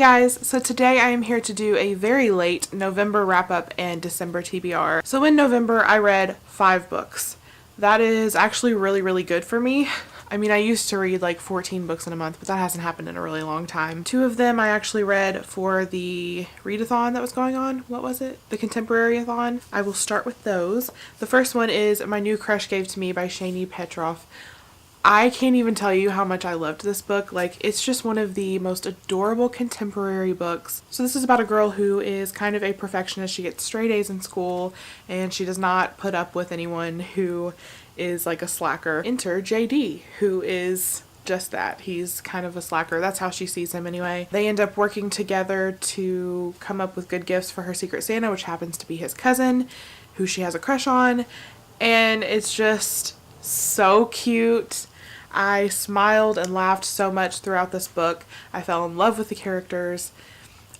guys, so today I am here to do a very late November wrap up and December TBR. So in November I read 5 books. That is actually really good for me. I mean, I used to read like 14 books in a month, but that hasn't happened in a really long time. 2 of them I actually read for the readathon that was going on. What was it? The contemporary-a-thon. I will start with those. The first one is My New Crush Gave to Me by Seamy Petroff. I can't even tell you how much I loved this book. Like, it's just one of the most adorable contemporary books. So this is about a girl who is kind of a perfectionist. She gets straight A's in school and she does not put up with anyone who is like a slacker. Enter JD, who is just that. He's kind of a slacker. That's how she sees him anyway. They end up working together to come up with good gifts for her Secret Santa, which happens to be his cousin, who she has a crush on. And it's just so cute. I smiled and laughed so much throughout this book. I fell in love with the characters.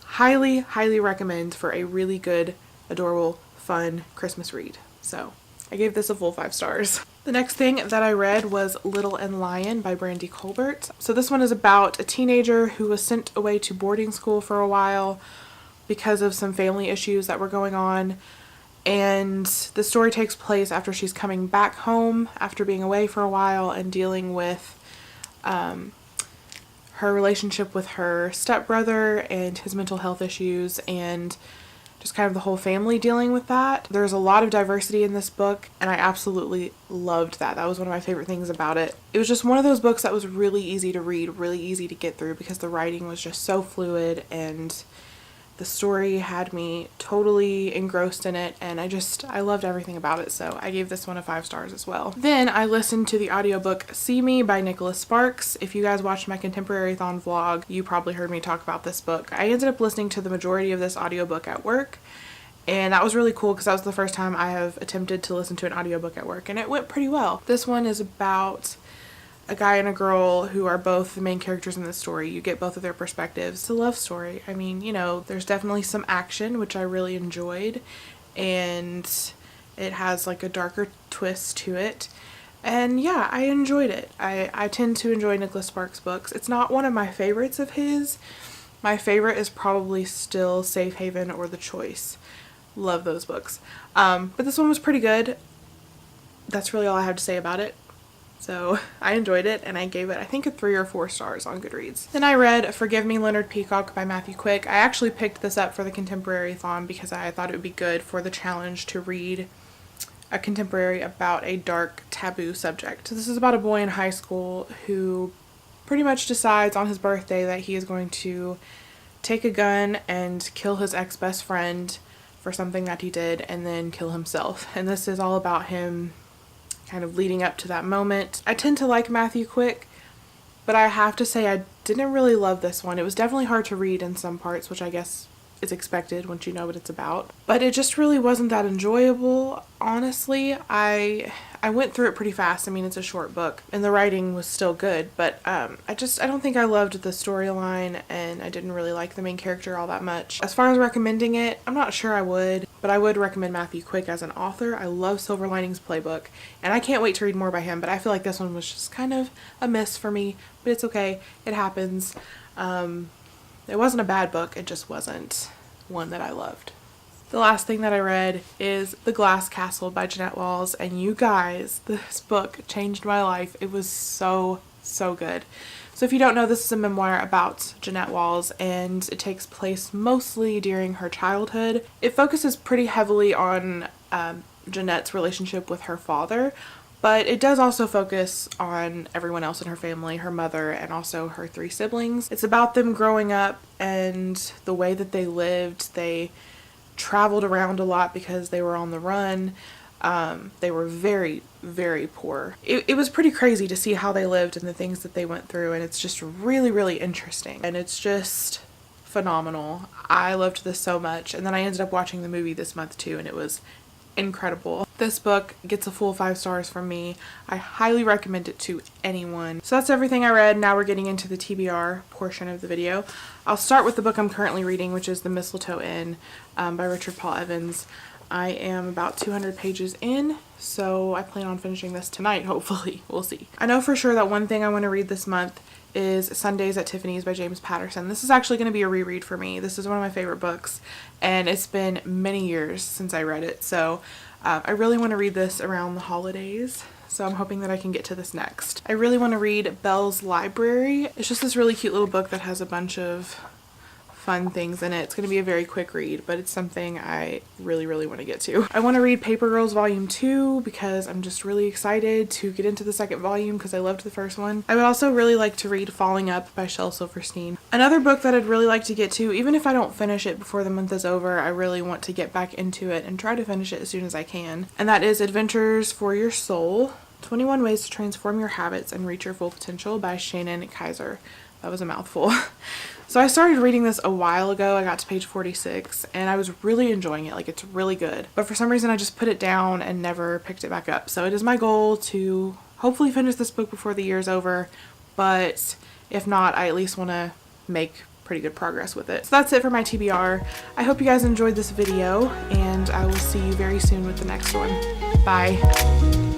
Highly recommend for a really good, adorable, fun Christmas read. So I gave this a full 5 stars. The next thing that I read was Little and Lion by Brandy Colbert. So this one is about a teenager who was sent away to boarding school for a while because of some family issues that were going on. And the story takes place after she's coming back home after being away for a while and dealing with her relationship with her stepbrother and his mental health issues and just kind of the whole family dealing with that. There's a lot of diversity in this book and I absolutely loved that. That was one of my favorite things about it. It was just one of those books that was really easy to read, really easy to get through because the writing was just so fluid and the story had me totally engrossed in it and I loved everything about it, so I gave this one a 5 stars as well. Then I listened to the audiobook Seamy by Nicholas Sparks. If you guys watched my Contemporary-thon vlog, you probably heard me talk about this book. I ended up listening to the majority of this audiobook at work, and that was really cool because that was the first time I have attempted to listen to an audiobook at work, and it went pretty well. This one is about a guy and a girl who are both the main characters in this story. You get both of their perspectives. It's a love story. I mean, you know, there's definitely some action, which I really enjoyed, and it has like a darker twist to it. And yeah, I enjoyed it. I tend to enjoy Nicholas Sparks books. It's not one of my favorites of his. My favorite is probably still Safe Haven or The Choice. Love those books. But this one was pretty good. That's really all I have to say about it. So I enjoyed it and I gave it, I think, a 3 or 4 stars on Goodreads. Then I read Forgive Me, Leonard Peacock by Matthew Quick. I actually picked this up for the Contemporary-thon because I thought it would be good for the challenge to read a contemporary about a dark, taboo subject. So this is about a boy in high school who pretty much decides on his birthday that he is going to take a gun and kill his ex-best friend for something that he did and then kill himself. And this is all about him kind of leading up to that moment. I tend to like Matthew Quick, but I have to say I didn't really love this one. It was definitely hard to read in some parts, which I guess is expected once you know what it's about. But it just really wasn't that enjoyable, honestly. I went through it pretty fast. I mean, it's a short book and the writing was still good, but I don't think I loved the storyline and I didn't really like the main character all that much. As far as recommending it, I'm not sure I would, but I would recommend Matthew Quick as an author. I love Silver Linings Playbook and I can't wait to read more by him, but I feel like this one was just kind of a miss for me, but it's okay. It happens. It wasn't a bad book, it just wasn't one that I loved. The last thing that I read is The Glass Castle by Jeanette Walls, and you guys, this book changed my life. It was so good. So if you don't know, this is a memoir about Jeanette Walls and it takes place mostly during her childhood. It focuses pretty heavily on Jeanette's relationship with her father, but it does also focus on everyone else in her family, her mother, and also her 3 siblings. It's about them growing up and the way that they lived. They traveled around a lot because they were on the run. They were very poor. It was pretty crazy to see how they lived and the things that they went through, and it's just really interesting. And it's just phenomenal. I loved this so much. And then I ended up watching the movie this month too, and it was incredible. This book gets a full 5 stars from me. I highly recommend it to anyone. So that's everything I read. Now we're getting into the TBR portion of the video. I'll start with the book I'm currently reading, which is The Mistletoe Inn by Richard Paul Evans. I am about 200 pages in, so I plan on finishing this tonight, hopefully. We'll see. I know for sure that one thing I want to read this month is Sundays at Tiffany's by James Patterson. This is actually going to be a reread for me. This is one of my favorite books, and it's been many years since I read it, so I really want to read this around the holidays. So I'm hoping that I can get to this next. I really want to read Belle's Library. It's just this really cute little book that has a bunch of fun things in it. It's going to be a very quick read, but it's something I really want to get to. I want to read Paper Girls Volume 2 because I'm just really excited to get into the second volume because I loved the first one. I would also really like to read Falling Up by Shel Silverstein. Another book that I'd really like to get to, even if I don't finish it before the month is over, I really want to get back into it and try to finish it as soon as I can. And that is Adventures for Your Soul, 21 Ways to Transform Your Habits and Reach Your Full Potential by Shannon Kaiser. That was a mouthful. So I started reading this a while ago. I got to page 46 and I was really enjoying it. Like, it's really good. But for some reason I just put it down and never picked it back up. So it is my goal to hopefully finish this book before the year's over. But if not, I at least want to make pretty good progress with it. So that's it for my TBR. I hope you guys enjoyed this video and I will see you very soon with the next one. Bye.